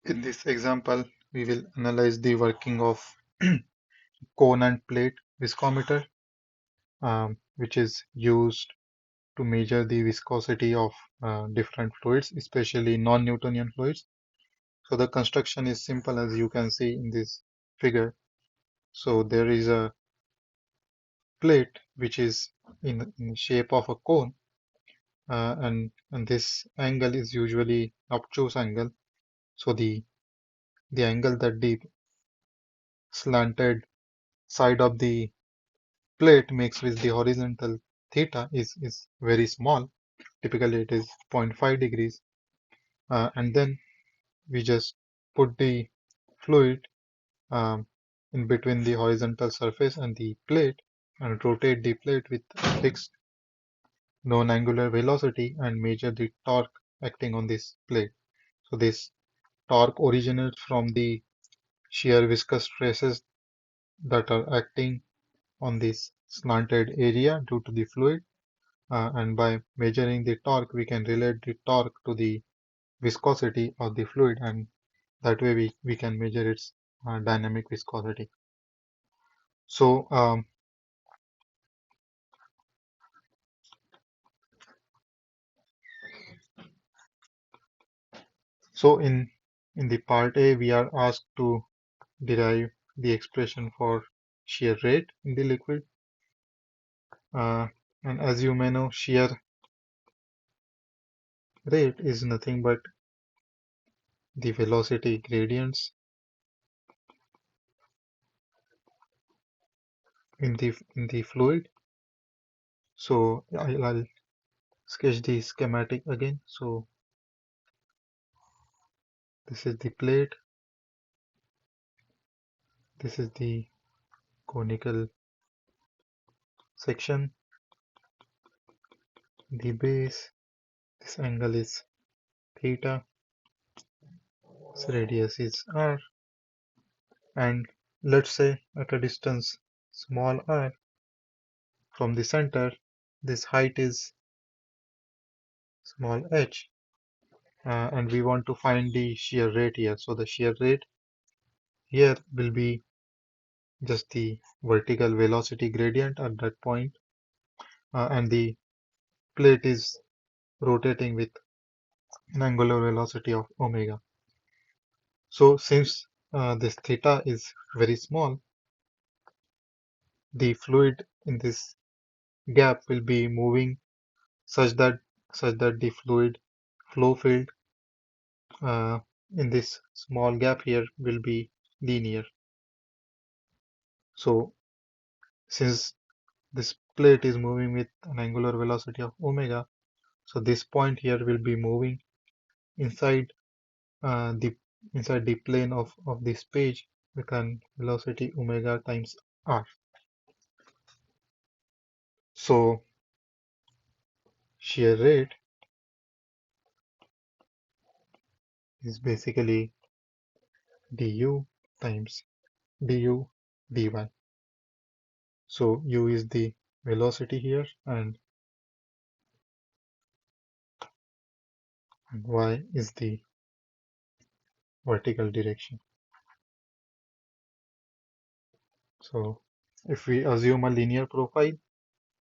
In this example, we will analyze the working of cone and plate viscometer, which is used to measure the viscosity of different fluids, especially non-Newtonian fluids. So the construction is simple, as you can see in this figure. So there is a plate which is in shape of a cone, and this angle is usually obtuse angle. So the angle that the slanted side of the plate makes with the horizontal theta is very small. Typically, it is zero point 0.5 degrees. And then we just put the fluid um, in between the horizontal surface and the plate and rotate the plate with a fixed known angular velocity and measure the torque acting on this plate. So this torque originates from the shear viscous stresses that are acting on this slanted area due to the fluid. And by measuring the torque, we can relate the torque to the viscosity of the fluid, and that way we can measure its dynamic viscosity. So, so in the part A, we are asked to derive the expression for shear rate in the liquid. Uh, and as you may know, shear rate is nothing but the velocity gradients in the fluid. So I'll sketch the schematic again. So this is the plate, this is the conical section, the base, this angle is theta, this radius is r, and let's say at a distance small r from the center, this height is small h, and we want to find the shear rate here. So the shear rate here will be just the vertical velocity gradient at that point, and the plate is rotating with an angular velocity of omega. So since this theta is very small, the fluid in this gap will be moving such that the fluid flow field uh, in this small gap here will be linear. So since this plate is moving with an angular velocity of omega, so this point here will be moving inside the plane of this page with an velocity omega times r. So shear rate is basically du times du dy. So u is the velocity here, and y is the vertical direction. So if we assume a linear profile,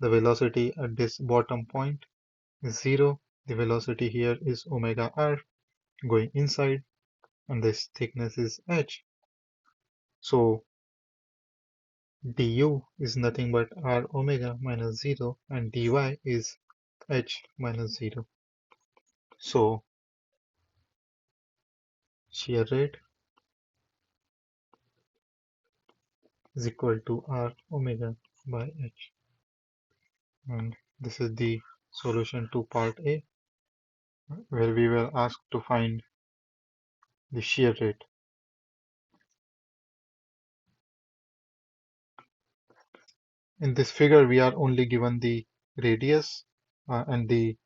the velocity at this bottom point is 0. The velocity here is omega r going inside, and this thickness is h. So du is nothing but r omega minus 0, and dy is h minus 0. So shear rate is equal to r omega by h. And this is the solution to part A, where we were asked to find the shear rate. In this figure, we are only given the radius and the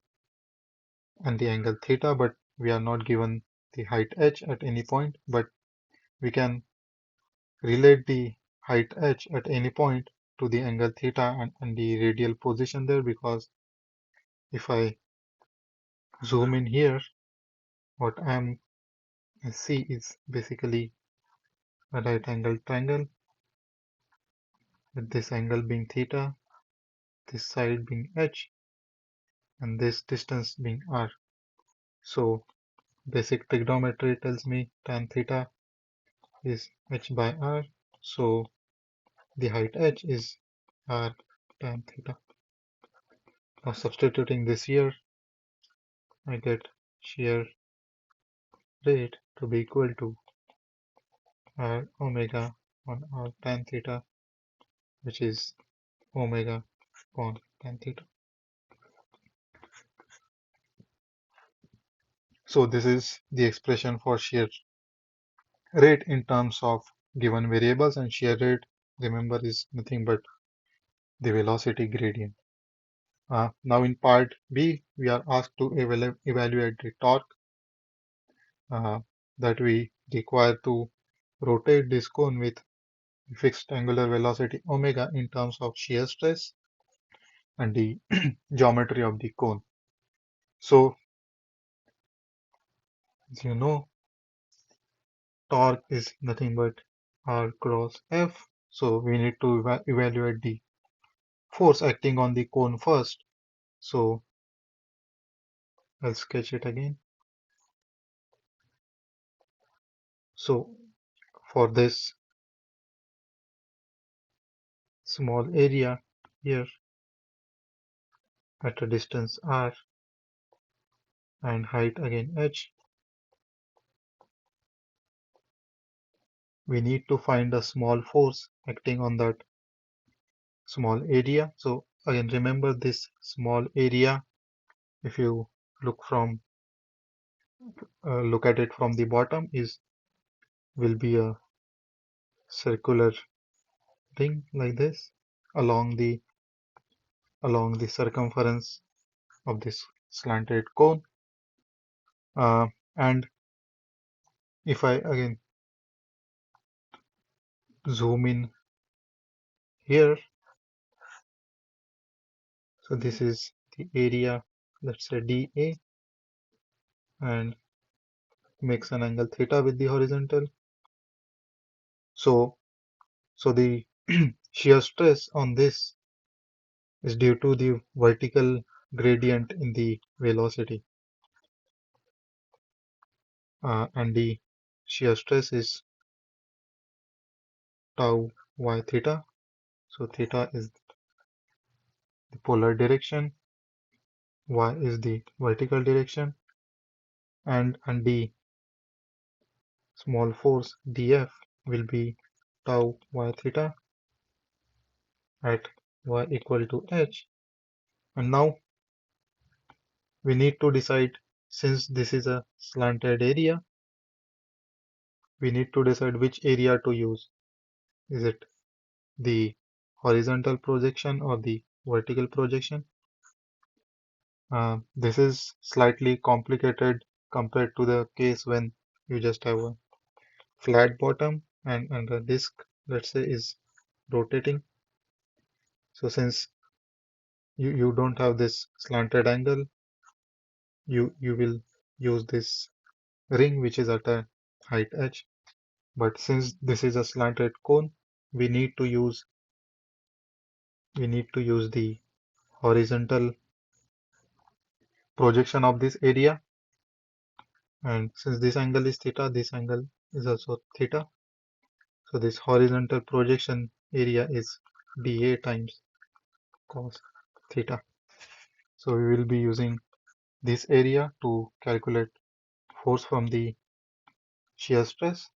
angle theta, but we are not given the height h at any point. But we can relate the height h at any point to the angle theta and the radial position there, because if I zoom in here, what I'm C is basically a right angled triangle with this angle being theta, this side being h, and this distance being r. So basic trigonometry tells me tan theta is h by r. So the height h is r tan theta. Now substituting this here, I get shear rate to be equal to r omega on r tan theta, which is omega upon tan theta. So this is the expression for shear rate in terms of given variables, and shear rate, remember, is nothing but the velocity gradient. Now in part B, we are asked to evaluate the torque uh, that we require to rotate this cone with fixed angular velocity omega in terms of shear stress and the geometry of the cone. So, as you know, torque is nothing but R cross F. So we need to evaluate the force acting on the cone first. So I'll sketch it again. So for this small area here at a distance R and height again h, we need to find a small force acting on that small area. So again, remember this small area, if you look at it from the bottom, is will be a circular ring like this along the circumference of this slanted cone. And if I again zoom in here, so this is the area, let's say dA, and makes an angle theta with the horizontal. So the shear stress on this is due to the vertical gradient in the velocity, and the shear stress is tau y theta. So theta is the polar direction, y is the vertical direction, and the small force dF will be tau y theta at y equal to h. And now we need to decide, since this is a slanted area, we need to decide which area to use. Is it the horizontal projection or the vertical projection? This is slightly complicated compared to the case when you just have a flat bottom and the disk, let's say, is rotating. So since you don't have this slanted angle, you will use this ring which is at a height h. But since this is a slanted cone, we need to use the horizontal projection of this area. And since this angle is theta, this angle is also theta. So this horizontal projection area is dA times cos theta. So we will be using this area to calculate force from the shear stress.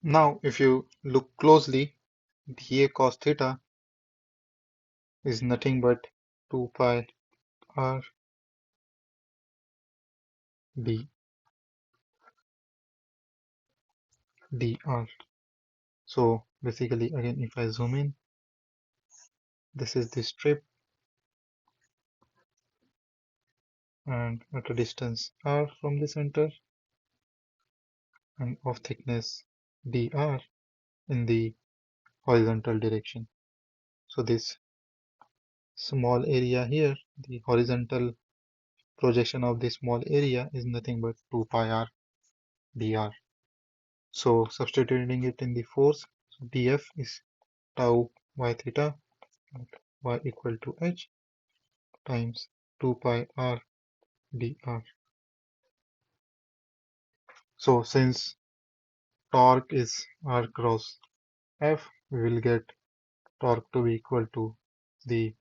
Now, if you look closely, dA cos theta is nothing but 2 pi r d dr. So basically, again, if I zoom in, this is the strip, and at a distance r from the center and of thickness dr in the horizontal direction. So this small area here, the horizontal projection of the small area is nothing but 2 pi r dr. So substituting it in the force, so dF is tau y theta at y equal to h times 2 pi r dr. So since torque is r cross F, we will get torque to be equal to the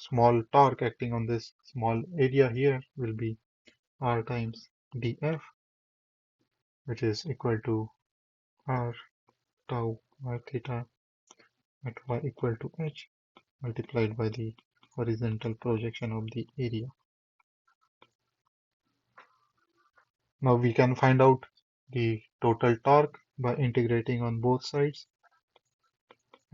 small torque acting on this small area here will be r times dF, which is equal to r tau y theta at y equal to h multiplied by the horizontal projection of the area. Now we can find out the total torque by integrating on both sides.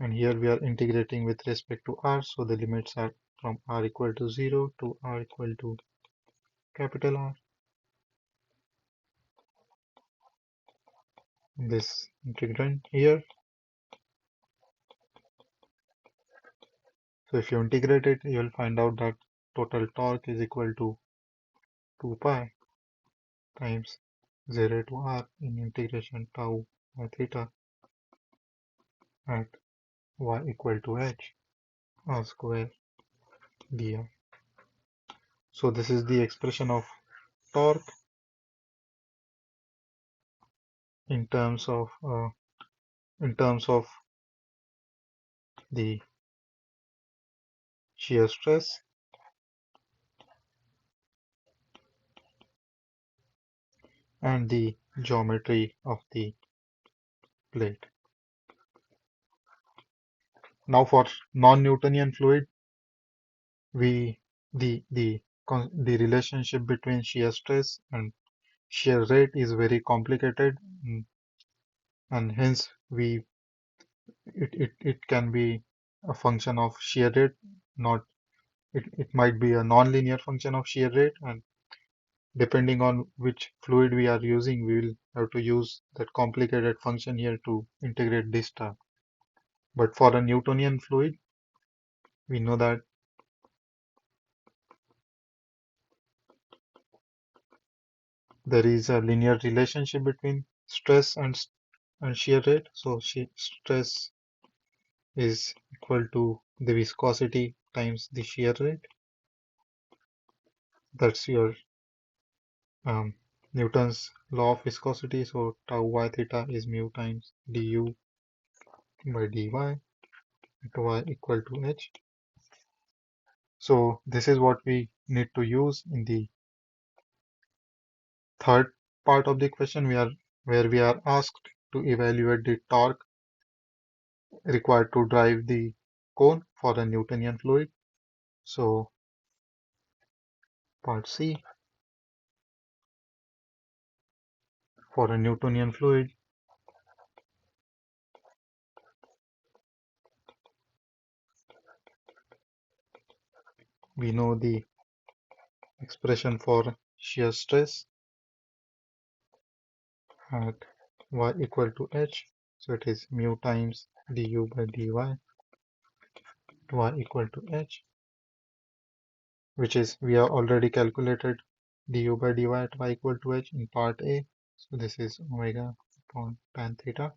And here we are integrating with respect to r, so the limits are from r equal to 0 to r equal to capital R. This integrand here. So if you integrate it, you will find out that total torque is equal to 2 pi times 0 to r in integration tau y theta at y equal to h r square dr. So this is the expression of torque in terms of the shear stress and the geometry of the plate. Now for non-Newtonian fluid, the relationship between shear stress and shear rate is very complicated, and hence it can be a function of shear rate, not it might be a non-linear function of shear rate, and depending on which fluid we are using, we will have to use that complicated function here to integrate this term. But for a Newtonian fluid, we know that there is a linear relationship between stress and shear rate. So stress is equal to the viscosity times the shear rate. That's your Newton's law of viscosity. So tau y theta is mu times du by dy at y equal to h. So this is what we need to use in the third part of the question, where we are asked to evaluate the torque required to drive the cone for a Newtonian fluid. So part C, for a Newtonian fluid, we know the expression for shear stress at y equal to h. So it is mu times du by dy at y equal to h, which is we have already calculated du by dy at y equal to h in part A. So this is omega upon tan theta.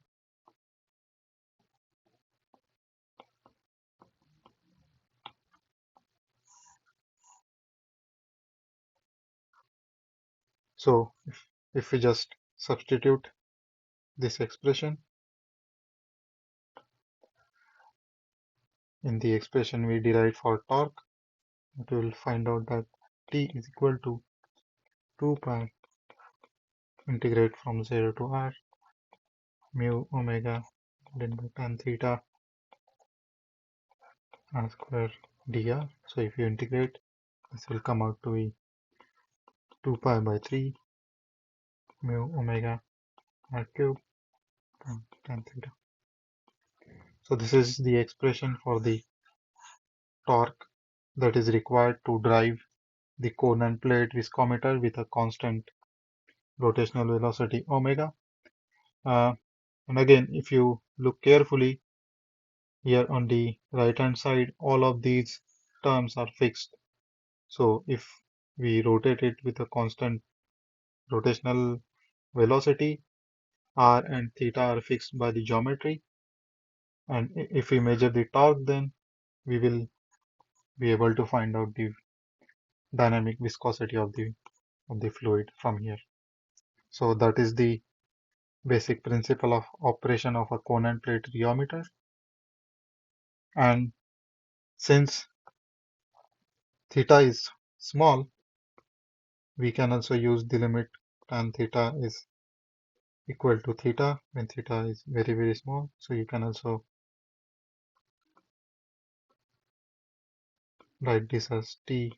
So if we just substitute this expression in the expression we derived for torque, we will find out that T is equal to 2 pi integrate from 0 to r mu omega divided by tan theta r square dr. So if you integrate, this will come out to be 2 pi by 3 mu omega r cube tan theta. So this is the expression for the torque that is required to drive the cone and plate viscometer with a constant rotational velocity omega. And again, if you look carefully here on the right hand side, all of these terms are fixed. So if we rotate it with a constant rotational velocity, r and theta are fixed by the geometry. And if we measure the torque, then we will be able to find out the dynamic viscosity of the fluid from here. So that is the basic principle of operation of a cone and plate rheometer. And since theta is small, we can also use the limit tan theta is equal to theta when theta is very, very small. So you can also write this as T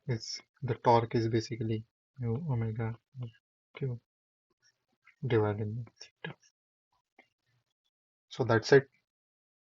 is the torque is basically mu omega Q divided by theta. So that's it.